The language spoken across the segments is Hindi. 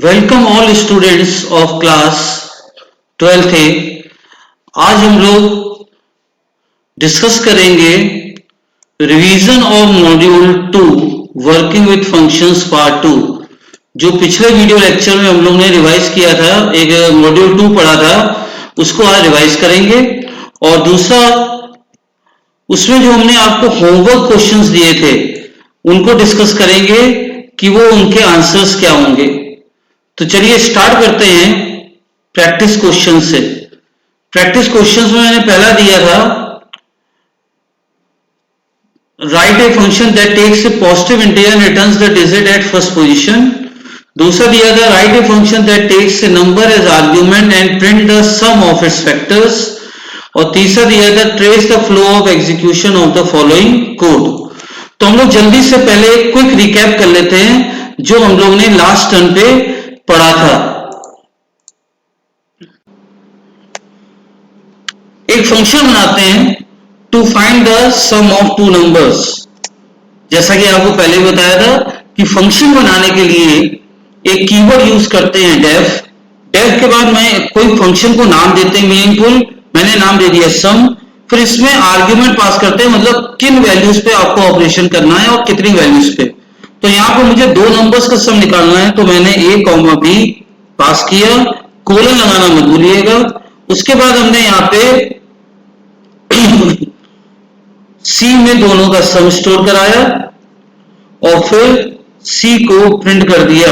Welcome all students of class 12th ए। आज हम लोग डिस्कस करेंगे revision of module 2 working with functions part 2। जो पिछले वीडियो लेक्चर में हम लोग ने रिवाइज किया था, एक मॉड्यूल 2 पढ़ा था, उसको आज रिवाइज करेंगे। और दूसरा, उसमें जो हमने आपको होमवर्क क्वेश्चंस दिए थे उनको डिस्कस करेंगे कि वो उनके आंसर्स क्या होंगे। तो चलिए स्टार्ट करते हैं प्रैक्टिस क्वेश्चन से। प्रैक्टिस क्वेश्चंस में मैंने पहला दिया था write a function that takes a positive integer and returns the digit at first position. दूसरा दिया था write a function that takes a number as argument and print the sum of its factors. और तीसरा दिया था trace the flow of execution of the following code. तो हम लोग जल्दी से पहले क्विक रिकैप कर लेते हैं जो हम लोग ने लास्ट टर्न पे पढ़ा था। एक फंक्शन बनाते हैं to find the sum of two numbers. जैसा कि आपको पहले बताया था कि फंक्शन बनाने के लिए एक कीवर्ड यूज करते हैं डेफ। डेफ के बाद मैं कोई फंक्शन को नाम देते हैं मीनिंगफुल, मैंने नाम दे दिया सम। फिर इसमें आर्ग्यूमेंट पास करते हैं, मतलब किन वैल्यूज पे आपको ऑपरेशन करना है और कितनी वैल्यूज पे। तो यहां पर मुझे दो नंबर्स का सम निकालना है, तो मैंने a कॉमा b पास किया, कोलन लगाना मत भूलिएगा। उसके बाद हमने यहां पे c में दोनों का सम स्टोर कराया और फिर c को प्रिंट कर दिया।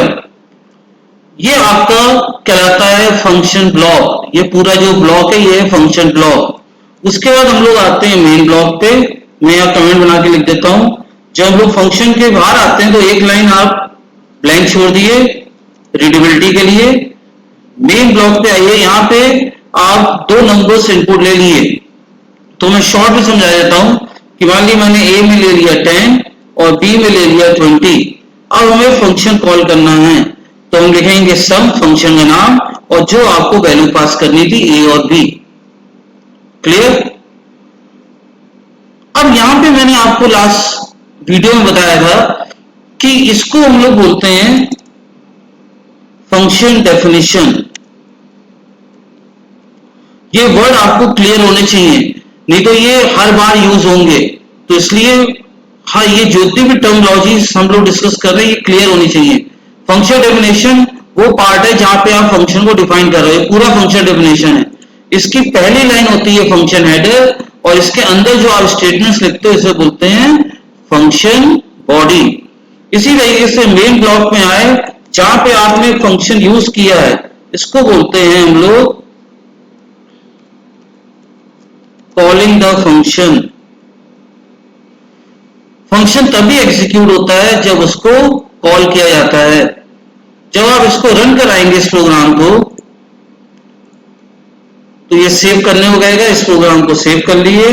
ये आपका कहलाता है फंक्शन ब्लॉक। ये पूरा जो ब्लॉक है ये है फंक्शन ब्लॉक। उसके बाद हम लोग आते हैं मेन ब्लॉक पे। मैं यहां कमेंट बना के लिख देता हूं। जब हम लोग फंक्शन के बाहर आते हैं तो एक लाइन आप ब्लैंक छोड़ दिए रीडेबिलिटी के लिए। मेन ब्लॉक पे आइए, यहां पे आप दो नंबर्स इनपुट ले लिए। तो मैं शॉर्ट में समझा देता हूं कि मान ली मैंने a में ले लिया 10 और b में ले लिया 20। अब हमें फंक्शन कॉल करना है, तो हम लिखेंगे सम फंक्शन का नाम और जो आपको वैल्यू पास करनी थी a और b। क्लियर? अब यहां पे मैंने आपको लास्ट वीडियो में बताया था कि इसको हम लोग बोलते हैं फंक्शन डेफिनेशन। ये वर्ड आपको क्लियर होने चाहिए, नहीं तो ये हर बार यूज होंगे। तो इसलिए हाँ, ये जितनी भी टर्मिनोलॉजीज हम लोग डिस्कस कर रहे हैं ये क्लियर होनी चाहिए। फंक्शन डेफिनेशन वो पार्ट है जहां पे आप फंक्शन को डिफाइन कर रहे हो, पूरा फंक्शन डेफिनेशन है। इसकी पहली लाइन होती है फंक्शन हेडर और इसके अंदर जो आप स्टेटमेंट्स लिखते हो इसे बोलते हैं फंक्शन बॉडी। इसी तरीके से मेन ब्लॉक में आए जहां पे आपने फंक्शन यूज किया है, इसको बोलते हैं हम लोग कॉलिंग द फंक्शन। फंक्शन तभी एग्जीक्यूट होता है जब उसको कॉल किया जाता है। जब आप इसको रन कराएंगे इस प्रोग्राम को, तो ये सेव करने हो गएगा। इस प्रोग्राम को सेव कर लिए।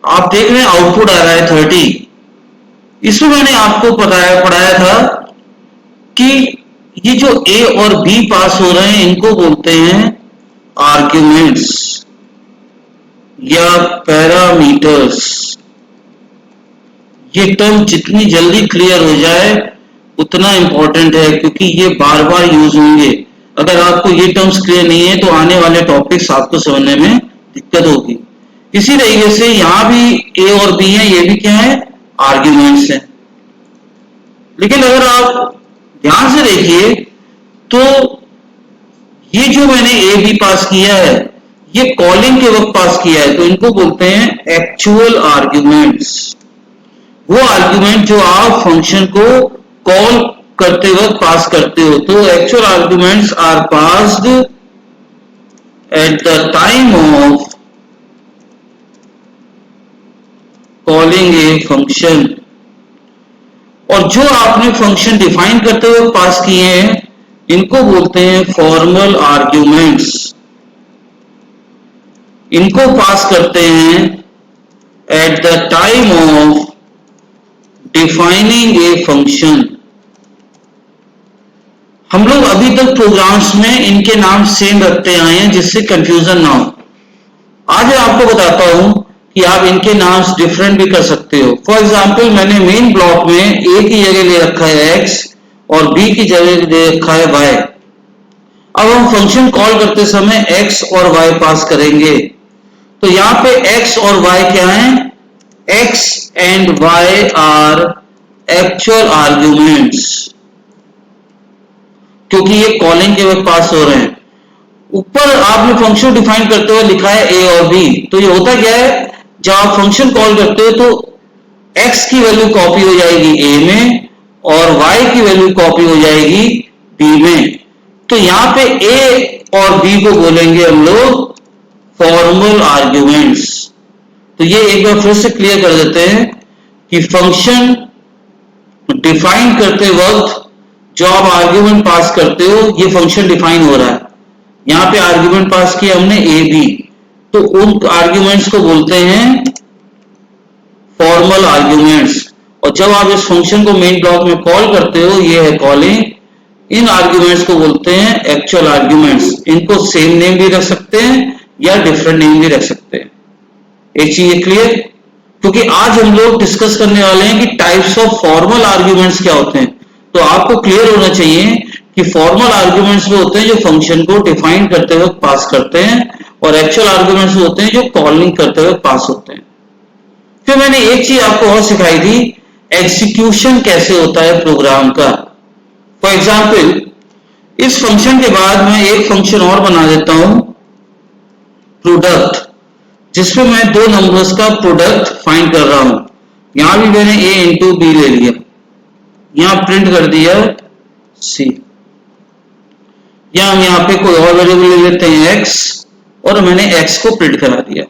आप देख रहे हैं आउटपुट आ रहा है 30। इसमें मैंने आपको पढ़ाया था कि ये जो a और b पास हो रहे हैं इनको बोलते हैं आर्ग्यूमेंट्स या पैरामीटर्स। ये टर्म जितनी जल्दी क्लियर हो जाए उतना इंपॉर्टेंट है, क्योंकि ये बार बार यूज होंगे। अगर आपको ये टर्म्स क्लियर नहीं है तो आने वाले टॉपिक्स आपको समझने में दिक्कत होगी। इसी तरीके से यहां भी a और b है, ये भी क्या है? आर्ग्यूमेंट्स हैं। लेकिन अगर आप ध्यान से देखिए तो ये जो मैंने a b पास किया है ये कॉलिंग के वक्त पास किया है, तो इनको बोलते हैं एक्चुअल आर्ग्यूमेंट्स। वो आर्ग्यूमेंट जो आप फंक्शन को कॉल करते वक्त पास करते हो। तो actual arguments are passed at the time of calling a function. और जो आपने फंक्शन डिफाइन करते हुए पास किए हैं इनको बोलते हैं फॉर्मल आर्ग्यूमेंट्स। इनको पास करते हैं eight the time of defining a function. हम लोग अभी तक प्रोग्राम्स में इनके नाम सेम रखते आए हैं जिससे कंफ्यूजन ना हो। आज मैं आपको बताता हूं कि आप इनके नाम्स डिफरेंट भी कर सकते हो। फॉर एग्जाम्पल मैंने मेन ब्लॉक में a की जगह ले रखा है x और b की जगह दे रखा है y। अब हम फंक्शन कॉल करते समय x और y पास करेंगे। तो यहां पे x और y क्या है? x and y are actual arguments, क्योंकि ये कॉलिंग के वक्त पास हो रहे हैं। ऊपर आपने फंक्शन डिफाइन करते हुए लिखा है a और b। तो ये होता क्या है, जब आप फंक्शन कॉल करते हो तो x की वैल्यू कॉपी हो जाएगी a में और y की वैल्यू कॉपी हो जाएगी b में। तो यहां पे a और b को बोलेंगे हम लोग फॉर्मल आर्ग्यूमेंट्स। तो ये एक बार फिर से क्लियर कर देते हैं कि फंक्शन डिफाइन करते वक्त जो आप आर्ग्यूमेंट पास करते हो, ये फंक्शन डिफाइन हो रहा है। यहां पे आर्ग्यूमेंट पास किया हमने ए बी, तो उन आर्ग्यूमेंट्स को बोलते हैं फॉर्मल आर्ग्यूमेंट्स। और जब आप इस फंक्शन को मेन ब्लॉक में कॉल करते हो, ये है कॉलिंग, इन आर्ग्यूमेंट्स को बोलते हैं एक्चुअल आर्ग्यूमेंट्स। इनको सेम नेम भी रख सकते हैं या डिफरेंट नेम भी रख सकते हैं। एक चीज क्लियर, क्योंकि आज हम लोग डिस्कस करने वाले हैं कि टाइप्स ऑफ फॉर्मल आर्ग्यूमेंट्स क्या होते हैं। तो आपको क्लियर होना चाहिए कि फॉर्मल आर्ग्यूमेंट्स वो होते हैं जो फंक्शन को डिफाइन करते वक्त पास करते हैं, और एक्चुअल आर्ग्यूमेंट्स वो होते हैं जो कॉलिंग करते वक्त पास होते हैं। फिर मैंने एक चीज आपको और सिखाई थी, एग्जीक्यूशन कैसे होता है प्रोग्राम का। फॉर एग्जाम्पल, इस फंक्शन के बाद मैं एक फंक्शन और बना देता हूं, प्रोडक्ट, जिसमें मैं दो नंबर्स का प्रोडक्ट फाइंड कर रहा हूं। यहां भी मैंने a इंटू बी ले लिया, यहां प्रिंट कर दिया c, या हम यहां पे कोई और वेरिएबल ले लेते हैं x, और मैंने x को प्रिंट करा दिया।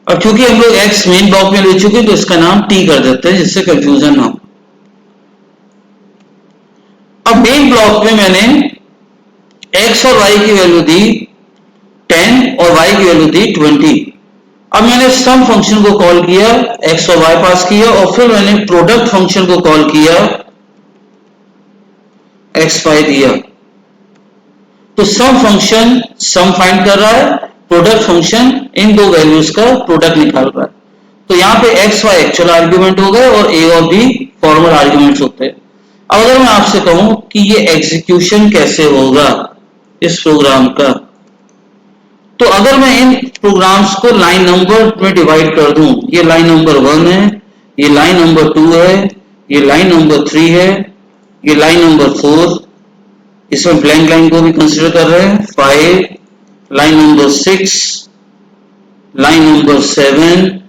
अब क्योंकि हम लोग x मेन ब्लॉक में ले चुके हैं, तो इसका नाम t कर देते हैं जिससे कंफ्यूजन ना हो। अब मेन ब्लॉक में मैंने x और y की वैल्यू दी 10 और y की वैल्यू दी 20। अब मैंने सम फंक्शन को कॉल किया, x और y पास किया, और फिर मैंने प्रोडक्ट फंक्शन को कॉल किया, xy दिया। तो सम फंक्शन सम फाइंड कर रहा है, प्रोडक्ट फंक्शन इन दो वैल्यूज का प्रोडक्ट निकाल रहा है। तो यहां पे xy एक्चुअल आर्ग्यूमेंट हो गए और a और b फॉर्मल आर्ग्यूमेंट्स होते हैं। अब अगर मैं आपसे कहूं कि ये एग्जीक्यूशन कैसे होगा इस प्रोग्राम का, तो अगर मैं इन प्रोग्राम्स को लाइन नंबर में डिवाइड कर दूं, ये लाइन नंबर 1 है, ये लाइन नंबर 2 है, ये लाइन नंबर 3 है, ये लाइन नंबर 4, इसमें ब्लैंक लाइन को भी कंसीडर कर रहे हैं, 5, line number 6, line number 7,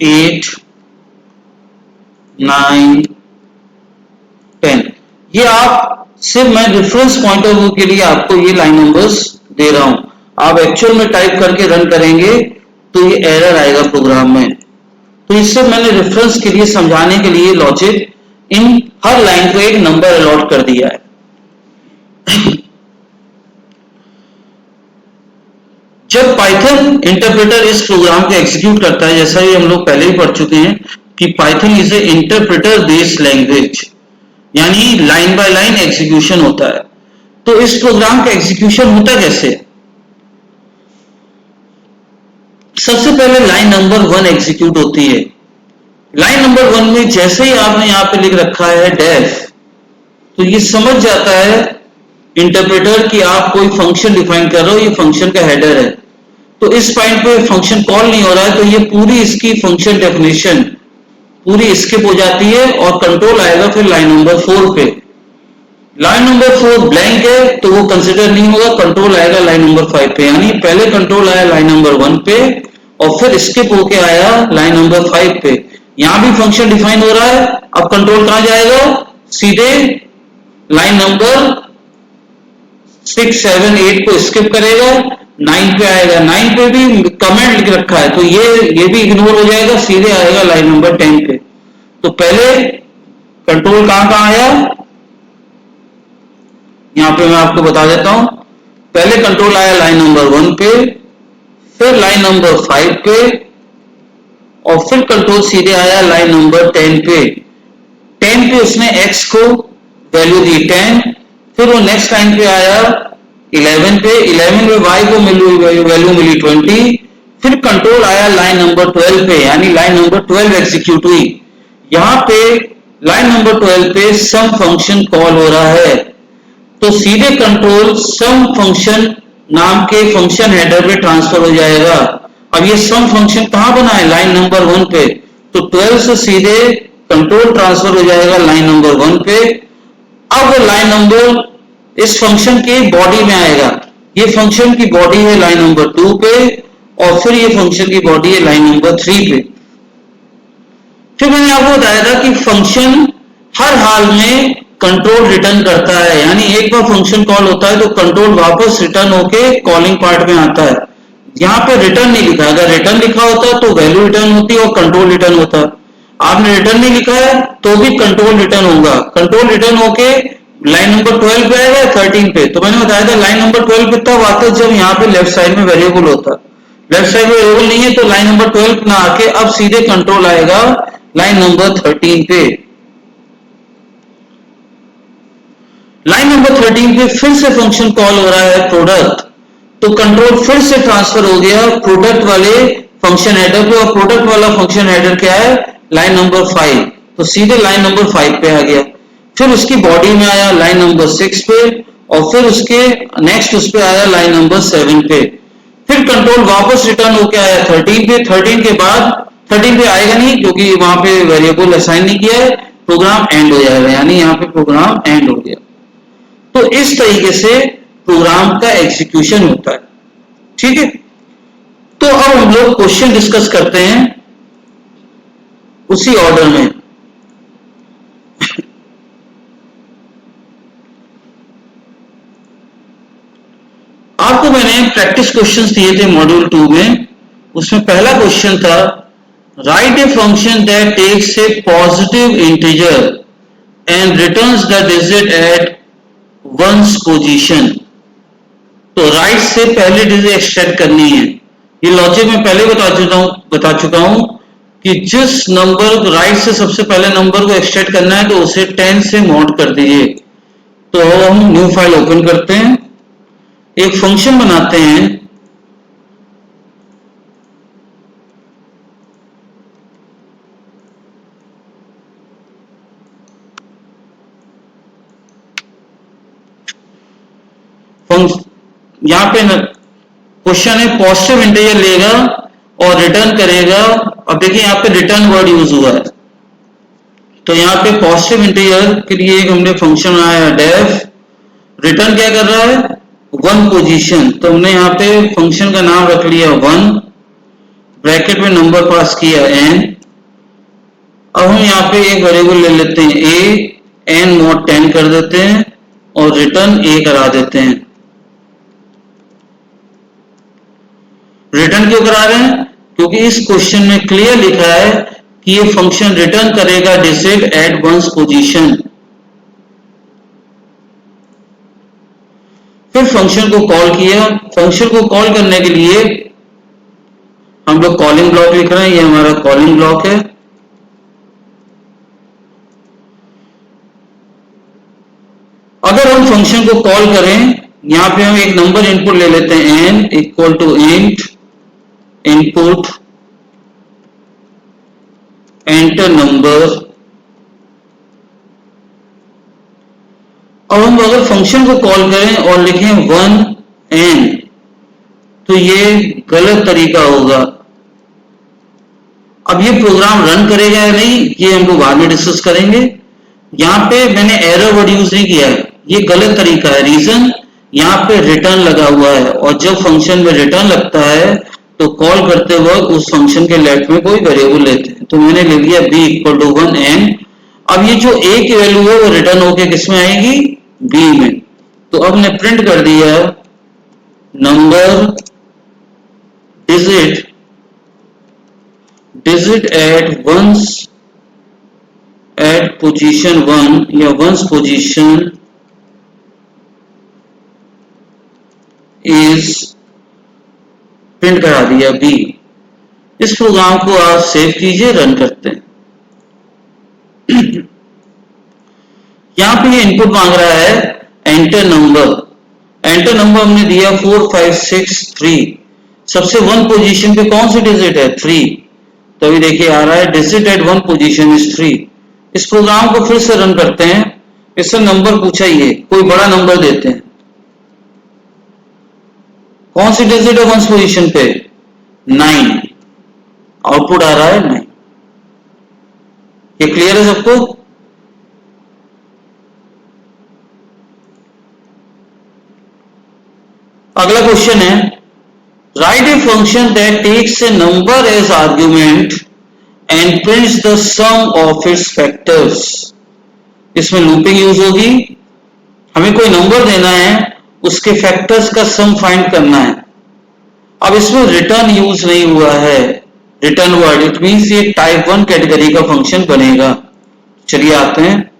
eight, 9, 10। ये आप सिर्फ मैं रेफरेंस पॉइंट ऑफ व्यू के लिए आपको ये लाइन नंबर्स दे रहा हूं। आप एक्चुअल में टाइप करके रन करेंगे तो ये एरर आएगा प्रोग्राम में। तो इससे मैंने रेफरेंस के लिए समझाने के लिए लॉजिक इन हर लाइन को एक नंबर अलॉट कर दिया है। जब पाइथन इंटरप्रेटर इस प्रोग्राम को एग्जीक्यूट करता है, जैसा कि हम लोग पहले ही पढ़ चुके हैं कि Python is a interpreter based language, यानी लाइन बाय लाइन एग्जीक्यूशन होता है। तो इस प्रोग्राम का एग्जीक्यूशन होता कैसे? सबसे पहले लाइन नंबर 1 एग्जीक्यूट होती है। लाइन नंबर 1 में जैसे ही आपने यहां पे लिख रखा है डेफ, तो ये समझ जाता है इंटरप्रेटर कि आप कोई फंक्शन डिफाइन कर रहे हो, ये फंक्शन का हेडर है। तो इस पॉइंट पे फंक्शन कॉल नहीं हो रहा है, तो ये पूरी इसकी फंक्शन डेफिनेशन पूरी स्किप हो जाती है और कंट्रोल आएगा फिर लाइन नंबर 4 पे। लाइन नंबर 4 ब्लैंक है तो वो कंसिडर नहीं होगा, कंट्रोल आएगा लाइन नंबर 5 पे। यानी पहले कंट्रोल आया लाइन नंबर 1 पे और फिर स्किप होके आया लाइन नंबर 5 पे। यहां भी फंक्शन डिफाइन हो रहा है, अब कंट्रोल कहां जाएगा? सीधे लाइन नंबर 6, 7, 8 को स्किप करेगा, 9 पे आएगा। 9 पे भी कमेंट लिख रखा है तो ये भी इग्नोर हो जाएगा, सीधे आएगा लाइन नंबर 10 पे। तो पहले कंट्रोल कहां आया, यहां पे मैं आपको बता देता हूं। पहले कंट्रोल आया लाइन नंबर 1 पे, फिर लाइन नंबर 5 पे, और फिर कंट्रोल सीधे आया लाइन नंबर 10 पे। 10 पे उसने x को वैल्यू दी 10, फिर वो नेक्स्ट लाइन पे आया 11 पे, 11 में y को वैल्यू मिली 20, फिर कंट्रोल आया लाइन नंबर 12 पे, यानी लाइन नंबर 12 एग्जीक्यूट हुई। यहां पे लाइन नंबर 12 पे सम फंक्शन कॉल हो रहा है, तो सीधे कंट्रोल सम फंक्शन नाम के फंक्शन हेडर पे ट्रांसफर हो जाएगा। अब ये सम फंक्शन कहां बना है? लाइन नंबर 1 पे, तो 12 से सीधे कंट्रोल ट्रांसफर हो जाएगा लाइन नंबर 1 पे। अब लाइन नंबर इस फंक्शन के बॉडी में आएगा, ये फंक्शन की बॉडी है लाइन नंबर 2 पे, और फिर ये फंक्शन की बॉडी है लाइन नंबर 3 पे। फिर मैंने आपको बताया था कि फंक्शन हर हाल में कंट्रोल रिटर्न करता है, यानी एक बार फंक्शन कॉल होता है तो कंट्रोल वापस रिटर्न होके कॉलिंग पार्ट में आता है। यहाँ पे रिटर्न नहीं लिखा, अगर रिटर्न लिखा होता तो वैल्यू रिटर्न होती और कंट्रोल रिटर्न होता। आपने रिटर्न नहीं लिखा है तो भी कंट्रोल रिटर्न होगा, कंट्रोल रिटर्न होके लाइन नंबर 12 पे आएगा 13 पे। तो मैंने बताया था लाइन नंबर 12 पे तब आता है जब यहाँ पे लेफ्ट साइड में वेरिएबल होता, लेफ्ट साइड में वेरिएबल नहीं है तो लाइन नंबर 12 ना आके अब सीधे कंट्रोल आएगा लाइन नंबर 13 पे। लाइन नंबर 13 पे फिर से फंक्शन कॉल हो रहा है प्रोडक्ट, तो कंट्रोल फिर से ट्रांसफर हो गया प्रोडक्ट वाले फंक्शन हेडर पे, और प्रोडक्ट वाला फंक्शन हेडर क्या है? लाइन नंबर 5, तो सीधे लाइन नंबर 5 पे आ गया। फिर उसकी बॉडी में आया लाइन नंबर 6 पे, और फिर उसके नेक्स्ट उस पे आया लाइन नंबर 7 पे। फिर कंट्रोल वापस रिटर्न होके आया 13 पे, 13 के बाद 13 पे आएगा नहीं क्योंकि वहां पे वेरिएबल असाइन नहीं किया है, प्रोग्राम एंड हो जाएगा, यानी यहाँ पे प्रोग्राम एंड हो गया। तो इस तरीके से प्रोग्राम का एग्जीक्यूशन होता है, ठीक है। तो अब हम लोग क्वेश्चन डिस्कस करते हैं उसी ऑर्डर में। आपको मैंने प्रैक्टिस क्वेश्चंस दिए थे मॉड्यूल 2 में, उसमें पहला क्वेश्चन था write a function that takes a positive integer and returns the digit at ones position. तो राइट से पहले डिजिट एक्सट्रैक्ट करनी है। ये लॉजिक में पहले बता चुका हूं कि जिस नंबर राइट से सबसे पहले नंबर को एक्सट्रैक्ट करना है तो उसे 10 से मॉड कर दीजिए। तो हम न्यू फाइल ओपन करते हैं, एक फंक्शन बनाते हैं, यहां पे क्वेश्चन है पॉजिटिव इंटीजर लेगा और रिटर्न करेगा। अब देखिए यहाँ पे रिटर्न वर्ड यूज हुआ है, तो यहाँ पे पॉजिटिव इंटीजर के लिए एक हमने फंक्शन बनाया डेफ, रिटर्न क्या कर रहा है? 1 पोजीशन। तो हमने यहाँ पे फंक्शन का नाम रख लिया 1, ब्रैकेट में नंबर पास किया n। अब हम यहाँ पे एक वेरिएबल ले लेते हैं a, n mod 10 कर देते हैं और रिटर्न a करा देते हैं। रिटर्न क्यों करा रहे हैं? क्योंकि इस क्वेश्चन में क्लियर लिखा है कि ये फंक्शन रिटर्न करेगा डिजिट एट वंस पोजीशन। फिर फंक्शन को कॉल किया, फंक्शन को कॉल करने के लिए हम लोग कॉलिंग ब्लॉक लिख रहे हैं, ये हमारा कॉलिंग ब्लॉक है। अगर हम फंक्शन को कॉल करें, यहां पे हम एक नंबर इनपुट ले लेते हैं n equal to int input enter number. अब हम अगर फंक्शन को कॉल करें और लिखें 1n तो ये गलत तरीका होगा। अब ये प्रोग्राम रन करेगा या नहीं ये हम लोग बाद में डिस्कस करेंगे। यहां पे मैंने एरर वर्ड यूज नहीं किया है, ये गलत तरीका है। रीजन यहाँ पे रिटर्न लगा हुआ है, और जब फंक्शन में रिटर्न लगता है तो कॉल करते वक्त उस फंक्शन के लेफ्ट में कोई वेरिएबल लेते हैं। तो मैंने ले लिया b इक्वल टू 1n। अब ये जो a की वैल्यू है वो रिटर्न होके किसमें आएगी? b में। तो अब ने प्रिंट कर दिया number digit at ones at position 1 या वंस पोजीशन इज, प्रिंट करा दिया b। इस प्रोग्राम को आप सेव कीजिए, रन करते हैं। यहां पे ये इनपुट मांग रहा है एंटर नंबर हमने दिया 4 5 6 3, सबसे 1 पोजीशन पे कौन सी डिजिट है 3, तो अभी देखिए आ रहा है डिजिट एट 1 पोजीशन इज 3। इस प्रोग्राम को फिर से रन करते हैं, इससे नंबर पूछा ही है, कोई बड़ा नंबर देते हैं, कौन सी डिजिट है 1 पोजीशन पे 9, आउटपुट आ रहा है 9। ये क्लियर है सबको? अगला क्वेश्चन है, write a function that takes a number as argument and prints the sum of its factors. इसमें लूपिंग यूज होगी, हमें कोई नंबर देना है, उसके फैक्टर्स का सम फाइंड करना है। अब इसमें रिटर्न यूज नहीं हुआ है, रिटर्न वर्ड, इट मींस ये टाइप 1 कैटेगरी का फंक्शन बनेगा। चलिए आते हैं,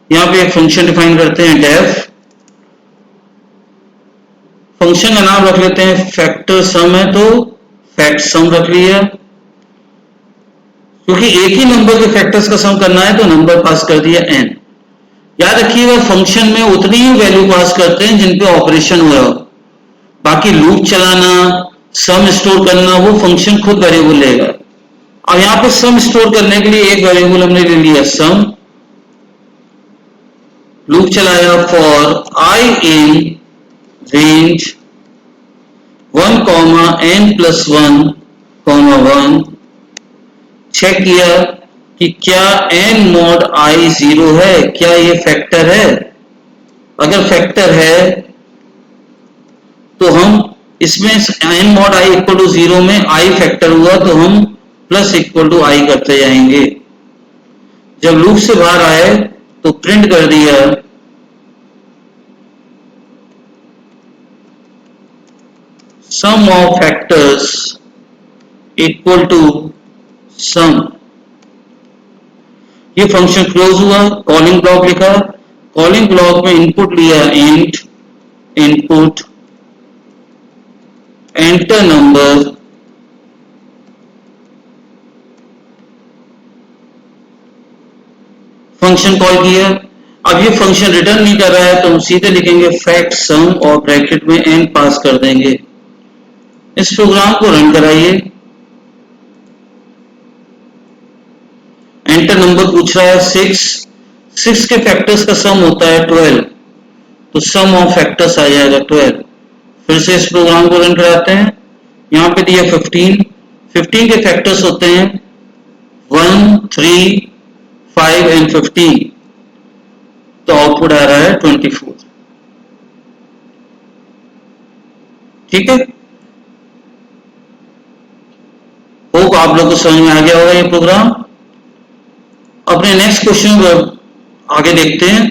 यहां पे एक फंक्शन डिफाइन करते हैं डेफ, फंक्शन का नाम रख लेते हैं फैक्टर सम है तो फैक्ट सम रख लिया, क्योंकि एक ही नंबर के फैक्टर्स का सम करना है तो नंबर पास कर दिया n। याद रखिएगा फंक्शन में उतनी ही वैल्यू पास करते हैं जिन पे ऑपरेशन हुआ हो, बाकी लूप चलाना, सम स्टोर करना वो फंक्शन खुद वेरिएबल लेगा। अब यहां पे सम स्टोर करने के लिए एक वेरिएबल हमने ले लिया सम, लूप चलाया for i in range 1, n+1, 1, check किया कि क्या n mod i 0 है, क्या ये फैक्टर है, अगर फैक्टर है तो हम इसमें n mod i equal to 0 में i फैक्टर हुआ तो हम प्लस इक्वल टू i करते जाएंगे। जब लूप से बाहर आए तो प्रिंट कर दिया सम of factors equal to some. ये फंक्शन क्लोज हुआ, कॉलिंग ब्लॉक लिखा, कॉलिंग ब्लॉक में इनपुट लिया int input enter number, function call किया। अब ये फंक्शन रिटर्न नहीं कर रहा है तो हम सीधे लिखेंगे फैक्ट सम और ब्रैकेट में n पास कर देंगे। इस प्रोग्राम को रन कराइए, एंटर नंबर पूछ रहा है 6 के फैक्टर्स का सम होता है 12, तो सम ऑफ फैक्टर्स आ जाएगा 12। फिर से इस प्रोग्राम को रन कराते हैं, यहां पे दिया 15 के फैक्टर्स होते हैं 1, 3, 5 एंड 15, तो आउटपुट आ रहा है 24। ठीक है, होप आप लोग को समझ में आ गया होगा ये प्रोग्राम। अपने नेक्स्ट क्वेश्चन पर आगे देखते हैं,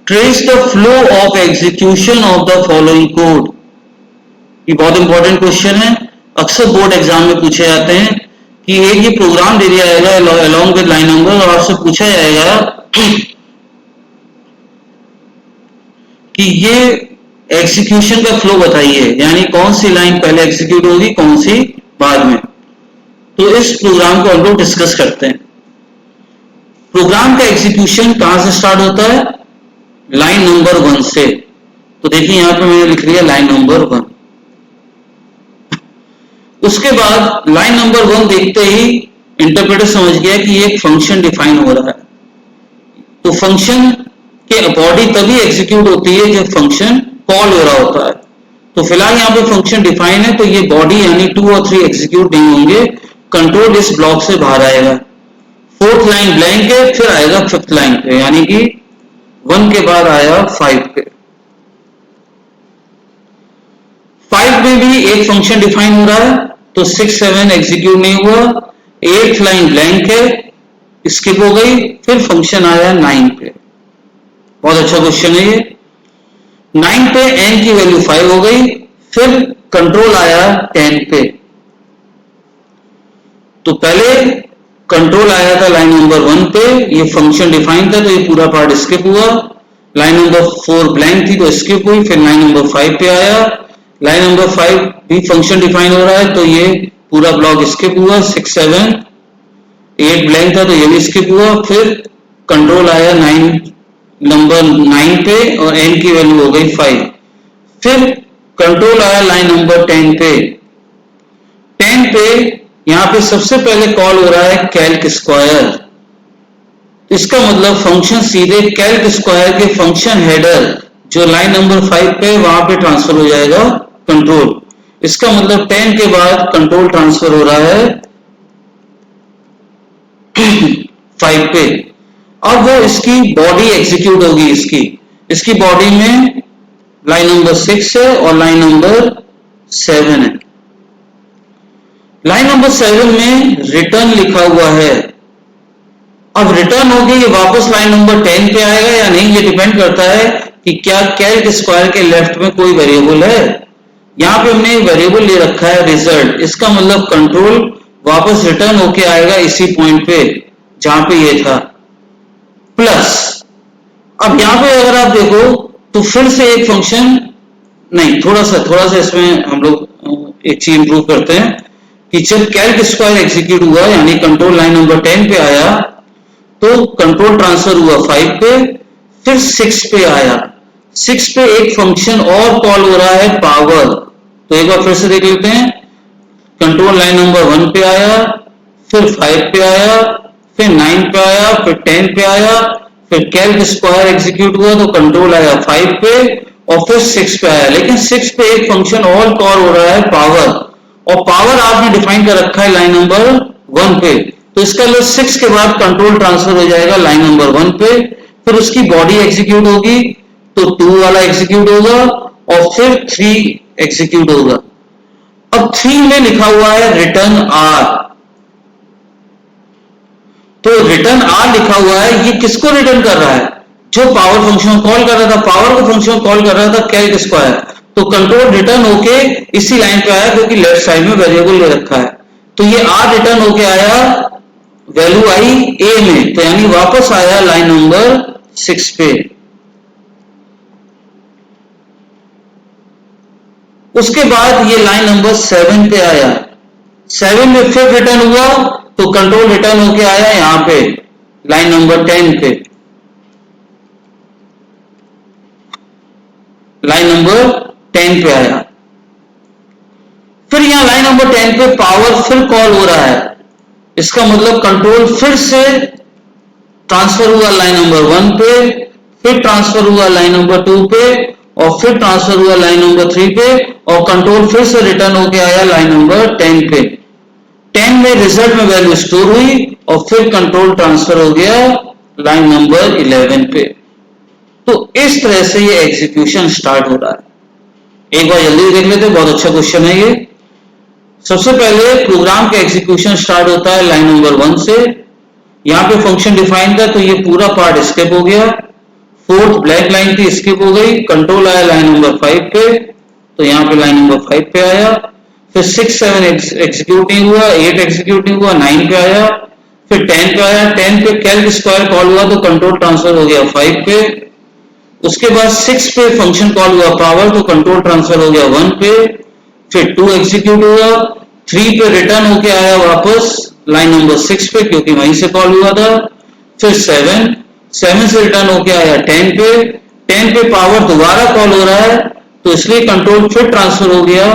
trace the flow of execution of the following code. ये बहुत इंपॉर्टेंट क्वेश्चन है, अक्सर बोर्ड एग्जाम में पूछे जाते हैं कि एक ये प्रोग्राम दे दिया जाएगा अलॉन्ग विद लाइन नंबर और आपसे पूछा जाएगा कि ये एग्जीक्यूशन का फ्लो बताइए, यानी कौन सी लाइन पहले एग्जीक्यूट होगी कौन सी बाद में। तो इस प्रोग्राम को हम लोग डिस्कस करते हैं। प्रोग्राम का एग्जीक्यूशन कहां से स्टार्ट होता है, लाइन नंबर 1 से। तो देखिए यहां पे मैंने लिख लिया लाइन नंबर 1। उसके बाद लाइन नंबर 1 देखते ही इंटरप्रेटर समझ गया कि एक फंक्शन डिफाइन हो रहा है, तो फंक्शन के बॉडी तभी एग्जीक्यूट होती है जब फंक्शन कॉल हो रहा होता है। तो फिलहाल यहाँ पे फंक्शन डिफाइन है तो ये बॉडी यानी 2 और 3 एग्जीक्यूट नहीं होंगे, कंट्रोल इस ब्लॉक से बाहर आएगा। 4th लाइन ब्लैंक है, फिर आएगा 5th लाइन पे, यानी कि 1 के बाद आया 5 पे। 5 में भी एक फंक्शन डिफाइन हो रहा है तो 6, 7 एग्जीक्यूट नहीं हुआ, 8th लाइन ब्लैंक है, स्किप हो गई, फिर फंक्शन आया 9 पे। बहुत अच्छा क्वेश्चन है ये। 9 पे n की वैल्यू 5 हो गई, फिर कंट्रोल आया 10 पे। तो पहले कंट्रोल आया था लाइन नंबर 1 पे, ये फंक्शन डिफाइन था तो ये पूरा पार्ट स्किप हुआ। लाइन नंबर 4 ब्लैंक थी तो स्किप हुई, फिर लाइन नंबर 5 पे आया, लाइन नंबर 5 भी फंक्शन डिफाइन हो रहा है तो ये पूरा ब्लॉक स्किप हुआ। 6, 7 8 ब्लैंक था तो ये भी स्किप हुआ। फिर कंट्रोल आया 9 नंबर 9 पे और n की वैल्यू हो गई 5। फिर कंट्रोल आया लाइन नंबर 10 पे। 10 पे यहां पे सबसे पहले कॉल हो रहा है कैल्क स्क्वायर। इसका मतलब फंक्शन सीधे कैल्क स्क्वायर के फंक्शन हेडर जो लाइन नंबर 5 पे वहां पे ट्रांसफर हो जाएगा कंट्रोल। इसका मतलब 10 के बाद कंट्रोल ट्रांसफर हो रहा है 5 पे। अब वो इसकी बॉडी एग्जीक्यूट होगी। इसकी बॉडी में लाइन नंबर 6 है और लाइन नंबर 7 है। लाइन नंबर 7 में रिटर्न लिखा हुआ है। अब रिटर्न होगी ये वापस लाइन नंबर 10 पे आएगा या नहीं, ये डिपेंड करता है कि क्या कैल्क स्क्वायर के लेफ्ट में कोई वेरिएबल है। यहां पे हमने वेरिएबल ले रखा है रिजल्ट। इसका मतलब कंट्रोल वापस रिटर्न होके आएगा इसी पॉइंट पे जहां पे ये था प्लस। अब यहां पे अगर आप देखो तो फिर से एक फंक्शन नहीं, थोड़ा सा इसमें हम लोग एक चीज इंप्रूव करते हैं कि जब कैल्क स्क्वायर एग्जीक्यूट हुआ यानी कंट्रोल लाइन नंबर 10 पे आया तो कंट्रोल ट्रांसफर हुआ 5 पे, फिर 6 पे आया। 6 पे एक फंक्शन और कॉल हो रहा है पावर। तो एक बार फिर से देख लेते हैं। कंट्रोल लाइन नंबर 1 पे आया, फिर 5 पे आया, फिर 9 पे आया, फिर 10 पे आया, फिर कैल्क स्क्वायर एग्जीक्यूट हुआ तो कंट्रोल आया 5 पे और फिर 6 पे आया। लेकिन 6 पे एक फंक्शन और कॉल हो रहा है पावर, और पावर आपने डिफाइन कर रखा है लाइन नंबर 1 पे। तो इसका मतलब 6 के बाद कंट्रोल ट्रांसफर हो जाएगा लाइन नंबर 1 पे, फिर उसकी बॉडी एग्जीक्यूट होगी तो 2 वाला एग्जीक्यूट होगा और फिर 3 एग्जीक्यूट होगा। अब 3 में लिखा हुआ है रिटर्न आर। तो रिटर्न आर लिखा हुआ है, ये किसको रिटर्न कर रहा है? जो पावर फंक्शन कॉल कर रहा था, पावर को फंक्शन कॉल कर रहा था कैल्क स्क्वायर। तो कंट्रोल रिटर्न होके इसी लाइन पे आया क्योंकि लेफ्ट साइड में वेरिएबल ले रखा है। तो ये आर रिटर्न होके आया, वैल्यू आई ए में, तो यानी वापस आया लाइन नंबर 6 पे। उसके बाद ये लाइन नंबर 7 पे आया। 7 में फिर रिटर्न हुआ तो कंट्रोल रिटर्न होके आया यहां पे लाइन नंबर 10 पे, लाइन नंबर 10 पे आया। फिर यहां लाइन नंबर 10 पे पावर फिर कॉल हो रहा है। इसका मतलब कंट्रोल फिर से ट्रांसफर हुआ लाइन नंबर 1 पे, फिर ट्रांसफर हुआ लाइन नंबर 2 पे और फिर ट्रांसफर हुआ लाइन नंबर 3 पे और कंट्रोल फिर से रिटर्न होके आया लाइन नंबर 10 पे। 10 में रिजल्ट में वैल्यू स्टोर हुई और फिर कंट्रोल ट्रांसफर हो गया लाइन नंबर 11 पे। तो इस तरह से ये एग्जीक्यूशन स्टार्ट हो रहा है। एक बार जल्दी देख लेते हैं, बहुत अच्छा क्वेश्चन है ये। सबसे पहले प्रोग्राम का एग्जीक्यूशन स्टार्ट होता है लाइन नंबर 1 से। यहां पे फंक्शन डिफाइन था तो ये पूरा पार्ट स्किप हो गया। फोर्थ ब्लैक लाइन थी, स्किप हो गई। कंट्रोल आया लाइन नंबर 5 पे तो यहां पे लाइन नंबर 5 पे आया। फिर 6 7 एग्जीक्यूट नहीं हुआ, 8 एग्जीक्यूट नहीं हुआ, 9 पे आया, फिर 10 पे आया। 10 पे कैल्क स्क्वायर कॉल हुआ तो कंट्रोल ट्रांसफर हो गया 5 पे। उसके बाद 6 पे फंक्शन कॉल हुआ पावर तो कंट्रोल ट्रांसफर हो गया 1 पे। फिर 2 एग्जीक्यूट हुआ, 3 पे रिटर्न होके आया वापस लाइन नंबर 6 पे क्योंकि वहीं से कॉल हुआ था। फिर 7 से रिटर्न होके आया 10 पे। 10 पे पावर दोबारा कॉल हो रहा है तो इसलिए कंट्रोल फिर ट्रांसफर हो गया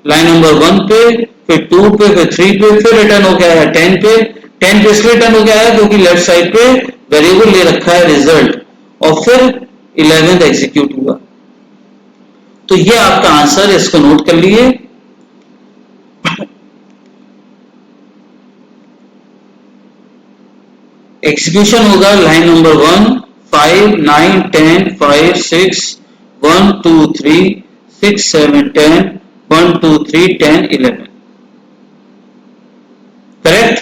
लाइन नंबर 1 पे, फिर 2 पे, फिर 3 पे, फिर रिटर्न होके आया 10 पे। 10 पे इसलिए रिटर्न होके आया क्योंकि लेफ्ट साइड पे वेरिएबल ले रखा है रिजल्ट, और फिर 11th एग्जीक्यूट हुआ। तो ये आपका आंसर, इसको नोट कर लिए। एग्जीक्यूशन होगा लाइन नंबर 1 5 9 10 5 6 1 2 3 6 7 10 1 2 3 10 11। करेक्ट।